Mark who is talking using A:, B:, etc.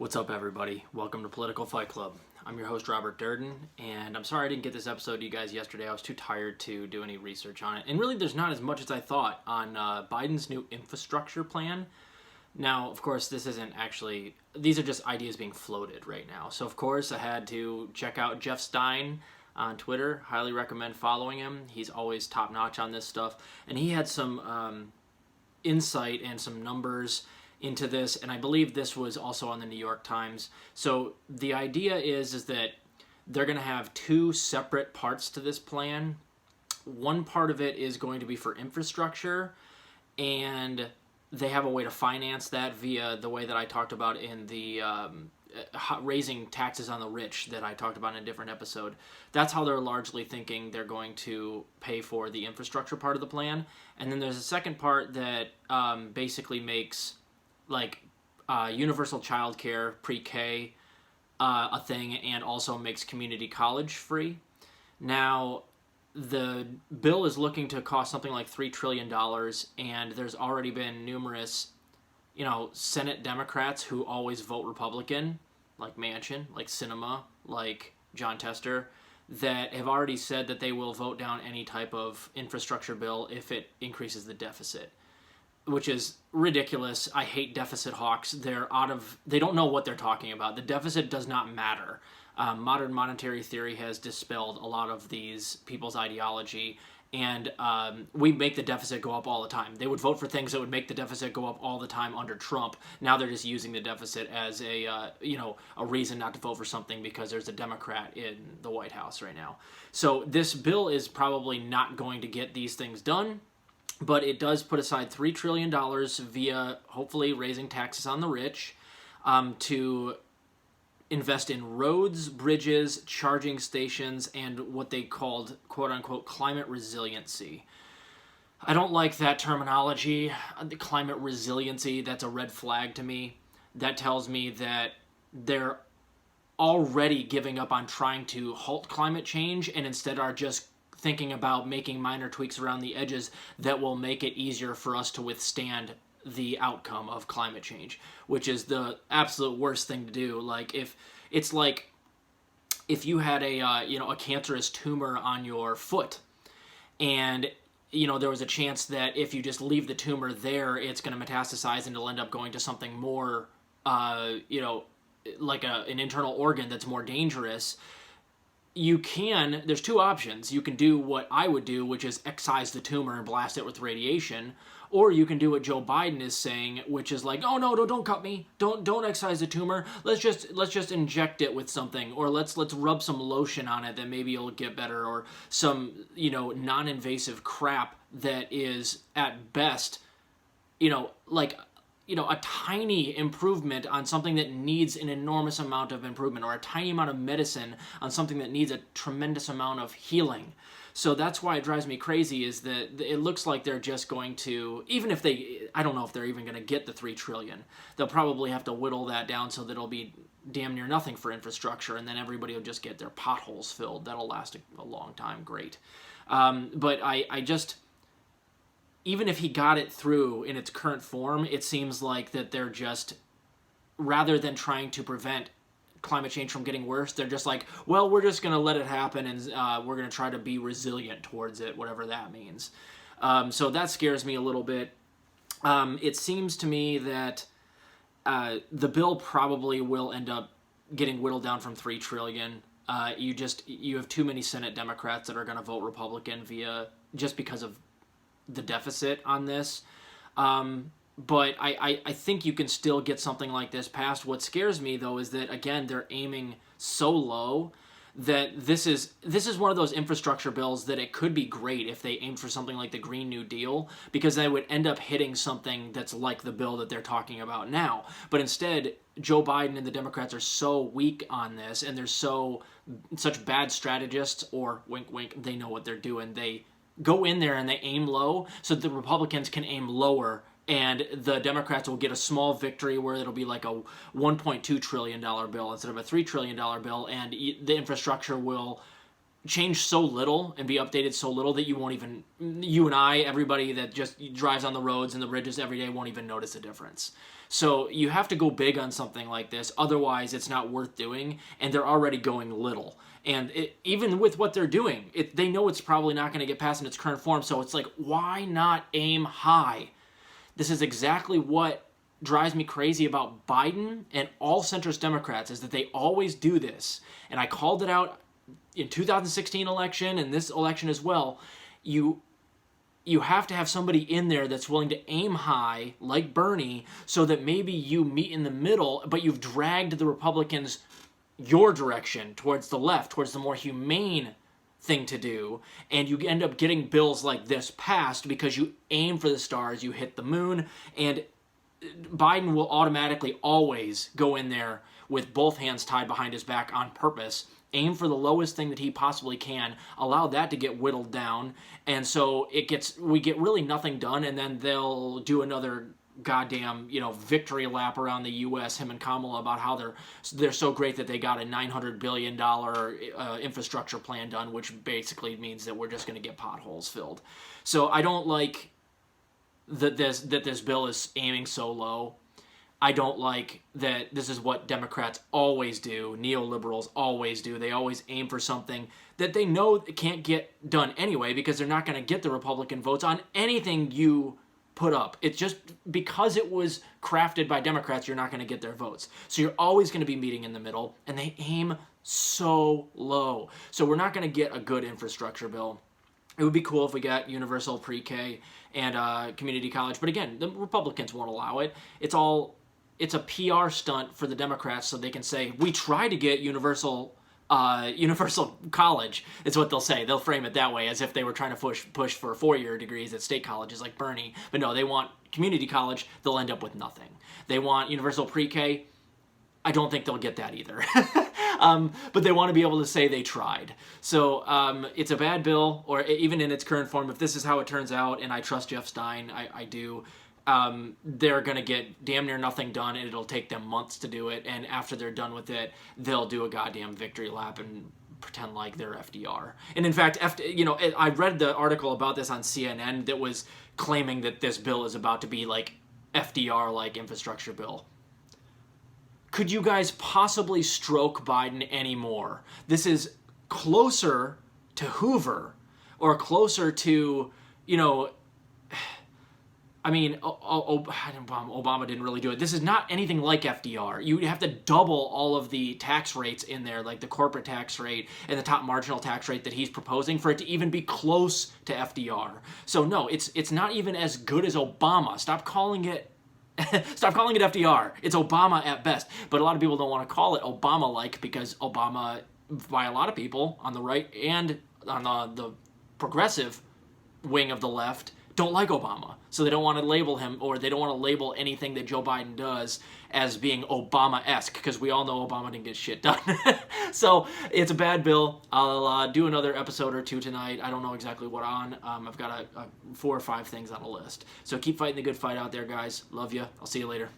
A: What's up, everybody? Welcome to Political Fight Club. I'm your host, Robert Durden, and I'm sorry I didn't get this episode to you guys yesterday. I was too tired to do any research on it. And really, there's not as much as I thought on Biden's new infrastructure plan. Now, of course, these are just ideas being floated right now. So, of course, I had to check out Jeff Stein on Twitter. Highly recommend following him. He's always top-notch on this stuff. And he had some insight and some numbers into this, and I believe this was also on the New York Times. So the idea is that they're going to have two separate parts to this plan. One part of it is going to be for infrastructure, and they have a way to finance that via the way that I talked about in the raising taxes on the rich that I talked about in a different episode. That's how they're largely thinking they're going to pay for the infrastructure part of the plan. And then there's a second part that basically makes universal childcare, pre-K, a thing, and also makes community college free. Now, the bill is looking to cost something like $3 trillion, and there's already been numerous, Senate Democrats who always vote Republican, like Manchin, like Sinema, like John Tester, that have already said that they will vote down any type of infrastructure bill if it increases the deficit, which is ridiculous. I hate deficit hawks. They don't know what they're talking about. The deficit does not matter. Modern monetary theory has dispelled a lot of these people's ideology, and we make the deficit go up all the time. They would vote for things that would make the deficit go up all the time under Trump. Now they're just using the deficit as a reason not to vote for something because there's a Democrat in the White House right now. So this bill is probably not going to get these things done. But it does put aside $3 trillion via, hopefully, raising taxes on the rich to invest in roads, bridges, charging stations, and what they called, quote-unquote, climate resiliency. I don't like that terminology, the climate resiliency. That's a red flag to me. That tells me that they're already giving up on trying to halt climate change and instead are just thinking about making minor tweaks around the edges that will make it easier for us to withstand the outcome of climate change, which is the absolute worst thing to do. If you had a cancerous tumor on your foot, and there was a chance that if you just leave the tumor there, it's going to metastasize and it'll end up going to something more, like an internal organ that's more dangerous. There's two options. You can do what I would do, which is excise the tumor and blast it with radiation, or you can do what Joe Biden is saying, which is like, oh no, don't cut me. Don't excise the tumor. Let's just inject it with something, or let's rub some lotion on it that maybe it'll get better, or some, non-invasive crap that is at best, a tiny improvement on something that needs an enormous amount of improvement, or a tiny amount of medicine on something that needs a tremendous amount of healing. So that's why it drives me crazy, is that it looks like they're just going to, I don't know if they're even going to get the $3 trillion. They'll probably have to whittle that down so that it'll be damn near nothing for infrastructure, and then everybody will just get their potholes filled. That'll last a long time. Great. But I just, even if he got it through in its current form, it seems like that they're just, rather than trying to prevent climate change from getting worse, they're just like, well, we're just going to let it happen, and we're going to try to be resilient towards it, whatever that means. So that scares me a little bit. It seems to me that the bill probably will end up getting whittled down from $3 trillion. You have too many Senate Democrats that are going to vote Republican just because of the deficit on this. But I think you can still get something like this passed. What scares me, though, is that, again, they're aiming so low that this is one of those infrastructure bills that it could be great if they aimed for something like the Green New Deal, because they would end up hitting something that's like the bill that they're talking about now. But instead, Joe Biden and the Democrats are so weak on this, and they're such bad strategists, or wink, wink, they know what they're doing. They go in there and they aim low so that the Republicans can aim lower, and the Democrats will get a small victory where it'll be like a $1.2 trillion bill instead of a $3 trillion bill, and the infrastructure will change so little and be updated so little that you and I, everybody that just drives on the roads and the bridges every day, won't even notice a difference. So you have to go big on something like this, otherwise it's not worth doing, and they're already going little. And even with what they're doing, they know it's probably not going to get passed in its current form, so it's like, why not aim high? This is exactly what drives me crazy about Biden and all centrist Democrats, is that they always do this. And I called it out in 2016 election and this election as well. You have to have somebody in there that's willing to aim high, like Bernie, so that maybe you meet in the middle, but you've dragged the Republicans your direction, towards the left, towards the more humane thing to do, and you end up getting bills like this passed because you aim for the stars, you hit the moon, and Biden will automatically always go in there with both hands tied behind his back on purpose, aim for the lowest thing that he possibly can, allow that to get whittled down, and so we get really nothing done, and then they'll do another goddamn, victory lap around the U.S., him and Kamala, about how they're so great that they got a $900 billion infrastructure plan done, which basically means that we're just going to get potholes filled. So I don't like that this bill is aiming so low. I don't like that this is what Democrats always do, neoliberals always do. They always aim for something that they know can't get done anyway, because they're not going to get the Republican votes on anything you put up. It's just because it was crafted by Democrats, you're not going to get their votes. So you're always going to be meeting in the middle, and they aim so low. So we're not going to get a good infrastructure bill. It would be cool if we got universal pre-K and community college, but again, the Republicans won't allow it. It's a PR stunt for the Democrats, so they can say, we try to get universal college. It's what they'll say. They'll frame it that way, as if they were trying to push for 4-year degrees at state colleges like Bernie. But no, they want community college. They'll end up with nothing. They want universal pre-K. I don't think they'll get that either. But they want to be able to say they tried. So it's a bad bill, or even in its current form, if this is how it turns out, and I trust Jeff Stein, I do, they're going to get damn near nothing done, and it'll take them months to do it, and after they're done with it, they'll do a goddamn victory lap and pretend like they're FDR. And in fact, I read the article about this on CNN that was claiming that this bill is about to be like FDR-like infrastructure bill. Could you guys possibly stroke Biden anymore? This is closer to Hoover, or closer to, Obama didn't really do it. This is not anything like FDR. You have to double all of the tax rates in there, like the corporate tax rate and the top marginal tax rate that he's proposing, for it to even be close to FDR. So no, it's not even as good as Obama. Stop calling it FDR. It's Obama at best. But a lot of people don't want to call it Obama-like, because Obama, by a lot of people on the right and on the progressive wing of the left, don't like Obama. So they don't want to label him, or they don't want to label anything that Joe Biden does as being Obama-esque, because we all know Obama didn't get shit done. So it's a bad bill. I'll do another episode or two tonight. I don't know exactly what on. I've got 4 or 5 things on a list. So keep fighting the good fight out there, guys. Love you. I'll see you later.